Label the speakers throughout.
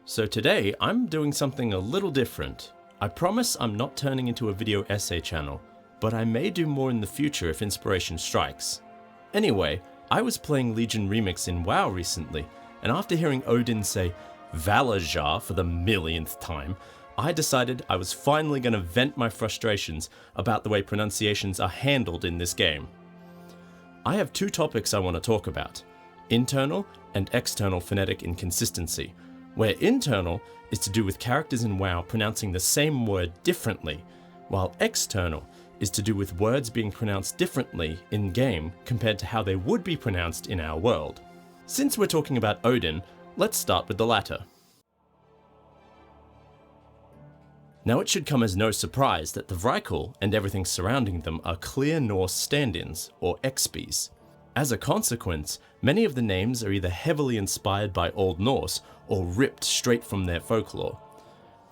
Speaker 1: So today I'm doing something a little different. I promise I'm not turning into a video essay channel, but I may do more in the future if inspiration strikes. Anyway, I was playing Legion Remix in WoW recently, and after hearing Odin say Valajar for the millionth time, I decided I was finally going to vent my frustrations about the way pronunciations are handled in this game. I have two topics I want to talk about: internal and external phonetic inconsistency, where internal is to do with characters in WoW pronouncing the same word differently, while external is to do with words being pronounced differently in-game compared to how they would be pronounced in our world. Since we're talking about Odin, let's start with the latter. Now it should come as no surprise that the Vrykul and everything surrounding them are clear Norse stand-ins, or Expys. As a consequence, many of the names are either heavily inspired by Old Norse or ripped straight from their folklore.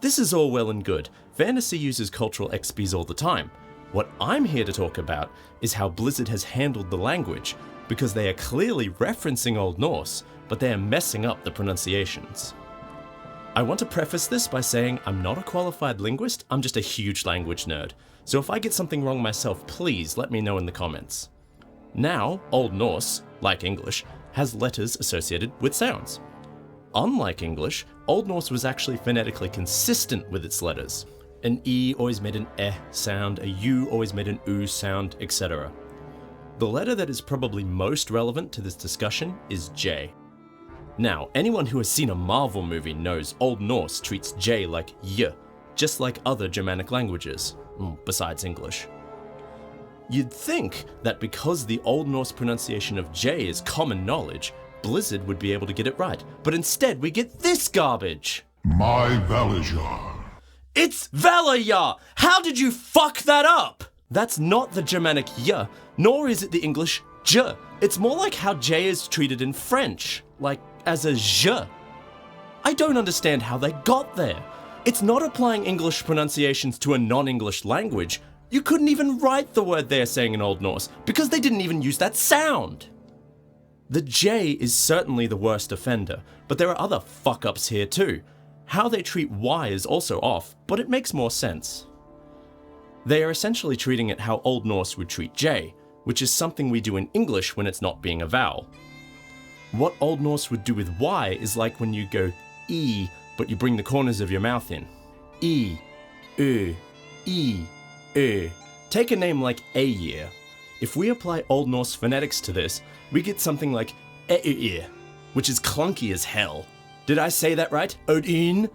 Speaker 1: This is all well and good. Fantasy uses cultural Expys all the time. What I'm here to talk about is how Blizzard has handled the language, because they are clearly referencing Old Norse, but they are messing up the pronunciations. I want to preface this by saying I'm not a qualified linguist, I'm just a huge language nerd. So if I get something wrong myself, please let me know in the comments. Now, Old Norse, like English, has letters associated with sounds. Unlike English, Old Norse was actually phonetically consistent with its letters. An E always made an eh sound, a U always made an oo sound, etc. The letter that is probably most relevant to this discussion is J. Now, anyone who has seen a Marvel movie knows Old Norse treats J like Y, just like other Germanic languages, besides English. You'd think that because the Old Norse pronunciation of J is common knowledge, Blizzard would be able to get it right, but instead we get this garbage!
Speaker 2: My Valajar.
Speaker 1: It's Valajar! How did you fuck that up? That's not the Germanic Y, nor is it the English J. It's more like how J is treated in French, like as a J. I don't understand how they got there. It's not applying English pronunciations to a non-English language. You couldn't even write the word they're saying in Old Norse, because they didn't even use that sound. The J is certainly the worst offender, but there are other fuck-ups here too. How they treat Y is also off, but it makes more sense. They are essentially treating it how Old Norse would treat J, which is something we do in English when it's not being a vowel. What Old Norse would do with Y is like when you go E, but you bring the corners of your mouth in. E, E. Take a name like Aegir. If we apply Old Norse phonetics to this, we get something like Eir, which is clunky as hell. Did I say that right, Odin?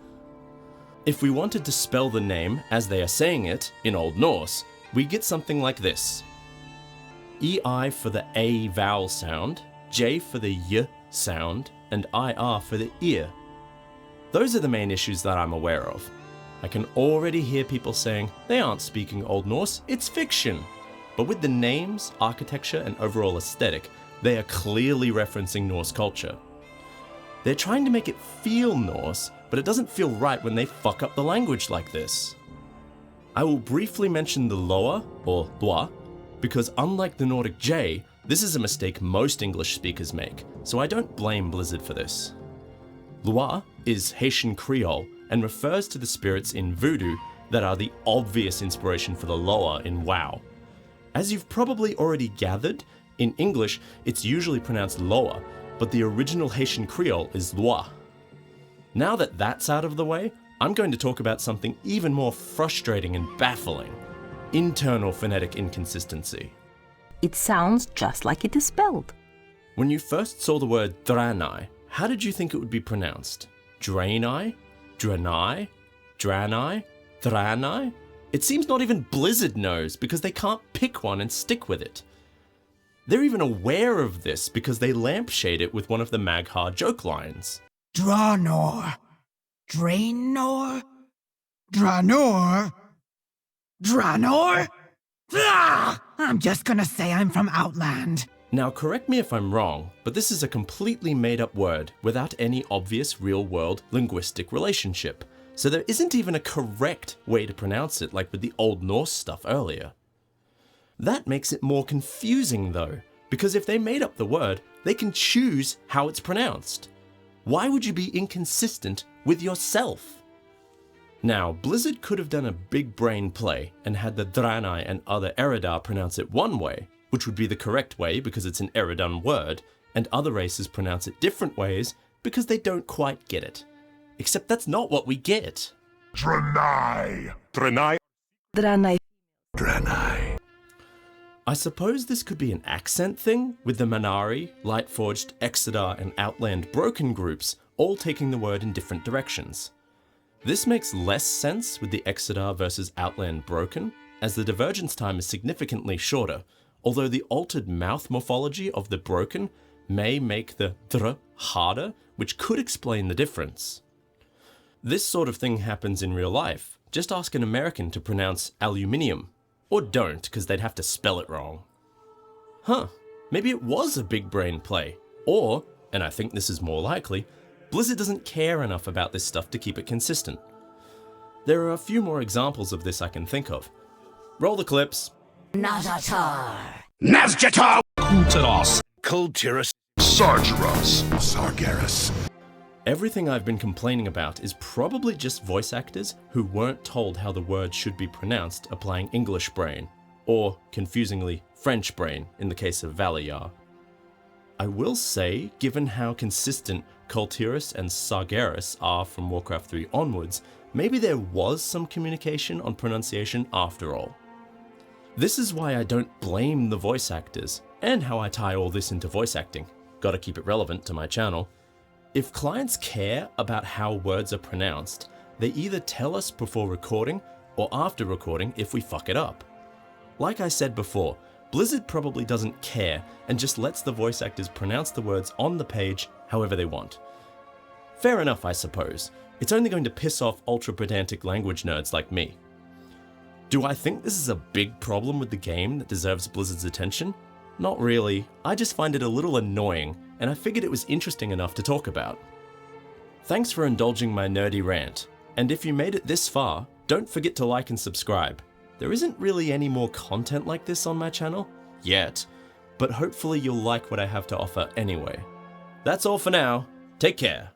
Speaker 1: If we wanted to spell the name as they are saying it in Old Norse, we get something like this. EI for the A vowel sound, J for the Y sound, and IR for the ear. Those are the main issues that I'm aware of. I can already hear people saying they aren't speaking Old Norse, it's fiction. But with the names, architecture, and overall aesthetic, they are clearly referencing Norse culture. They're trying to make it feel Norse, but it doesn't feel right when they fuck up the language like this. I will briefly mention the loa, or loi, because unlike the Nordic J, this is a mistake most English speakers make, so I don't blame Blizzard for this. Loi is Haitian Creole and refers to the spirits in Voodoo that are the obvious inspiration for the loa in WoW. As you've probably already gathered, in English it's usually pronounced loa, but the original Haitian Creole is loi. Now that that's out of the way, I'm going to talk about something even more frustrating and baffling: internal phonetic inconsistency.
Speaker 3: It sounds just like it is spelled.
Speaker 1: When you first saw the word Draenei, how did you think it would be pronounced? Draenei? Draenei? Draenei? Draenei? It seems not even Blizzard knows, because they can't pick one and stick with it. They're even aware of this because they lampshade it with one of the Mag'har joke lines.
Speaker 4: Draenor. Draenor? Draenor? Draenor? Ah! I'm just gonna say I'm from Outland.
Speaker 1: Now correct me if I'm wrong, but this is a completely made-up word without any obvious real-world linguistic relationship, so there isn't even a correct way to pronounce it like with the Old Norse stuff earlier. That makes it more confusing though, because if they made up the word, they can choose how it's pronounced. Why would you be inconsistent with yourself? Now, Blizzard could have done a big brain play and had the Draenei and other Eredar pronounce it one way, which would be the correct way because it's an Eredan word, and other races pronounce it different ways because they don't quite get it. Except that's not what we get.
Speaker 2: Draenei.
Speaker 5: Draenei.
Speaker 3: Draenei.
Speaker 5: Draenei.
Speaker 1: I suppose this could be an accent thing, with the Man'ari, Lightforged, Exodar, and Outland Broken groups all taking the word in different directions. This makes less sense with the Exodar versus Outland Broken, as the divergence time is significantly shorter, although the altered mouth morphology of the Broken may make the dr harder, which could explain the difference. This sort of thing happens in real life. Just ask an American to pronounce aluminium. Or don't, because they'd have to spell it wrong. Huh, maybe it was a big brain play. Or, and I think this is more likely, Blizzard doesn't care enough about this stuff to keep it consistent. There are a few more examples of this I can think of. Roll the clips.
Speaker 5: Nazjatar. Kul'tiras. Kul'tiras.
Speaker 2: Sargeras. Sargeras.
Speaker 1: Everything I've been complaining about is probably just voice actors who weren't told how the word should be pronounced applying English brain, or, confusingly, French brain in the case of Valyar. I will say, given how consistent Kul'tiras and Sargeras are from Warcraft 3 onwards, maybe there was some communication on pronunciation after all. This is why I don't blame the voice actors, and how I tie all this into voice acting. Gotta keep it relevant to my channel. If clients care about how words are pronounced, they either tell us before recording or after recording if we fuck it up. Like I said before, Blizzard probably doesn't care and just lets the voice actors pronounce the words on the page however they want. Fair enough, I suppose. It's only going to piss off ultra-pedantic language nerds like me. Do I think this is a big problem with the game that deserves Blizzard's attention? Not really. I just find it a little annoying, and I figured it was interesting enough to talk about. Thanks for indulging my nerdy rant, and if you made it this far, don't forget to like and subscribe. There isn't really any more content like this on my channel, yet, but hopefully you'll like what I have to offer anyway. That's all for now. Take care.